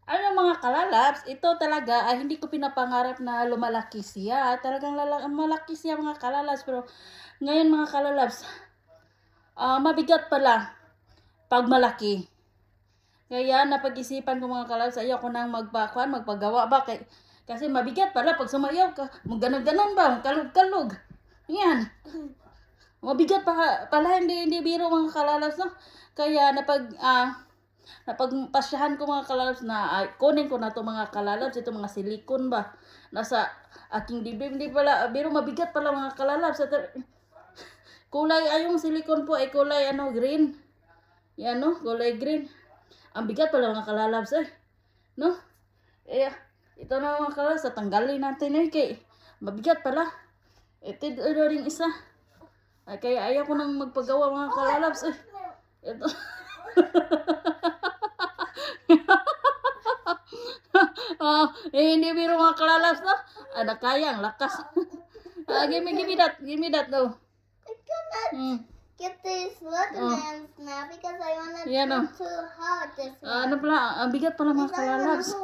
Ano mga kalalabs, ito talaga ay hindi ko pinapangarap na lumalaki siya. Talagang malaki siya mga kalalabs. Pero ngayon mga kalalabs, mabigat pala pag malaki. Kaya napag-isipan ko mga kalalabs, ayoko nang magpagawa ba. Kasi mabigat pala pag sumayaw ka. Ganon-ganon ba, kalog-kalog. Yan. Mabigat pala, hindi biro mga kalalabs, no? Kaya napagpasyahan ko mga kalalabs na kunin ko na to mga kalalabs, ito mga silikon ba nasa aking dibdib. Hindi pala biro, mabigat pala mga kalalabs. Kulay ay yung silikon po ay kulay green. Yan no, kulay green. Ang bigat pala mga kalalabs no. Ito na mga kalalabs, tanggalin natin kay mabigat pala. Ito ring isa. Kaya ayaw ko nang magpagawa mga kalalabs Ito. Hindi biro mga kalalabs no. Kaya ang lakas. Give me that though. I cannot get this watermelons now because I want it too hard. This one. Ano pala, ang bigat pala mga kalalabs.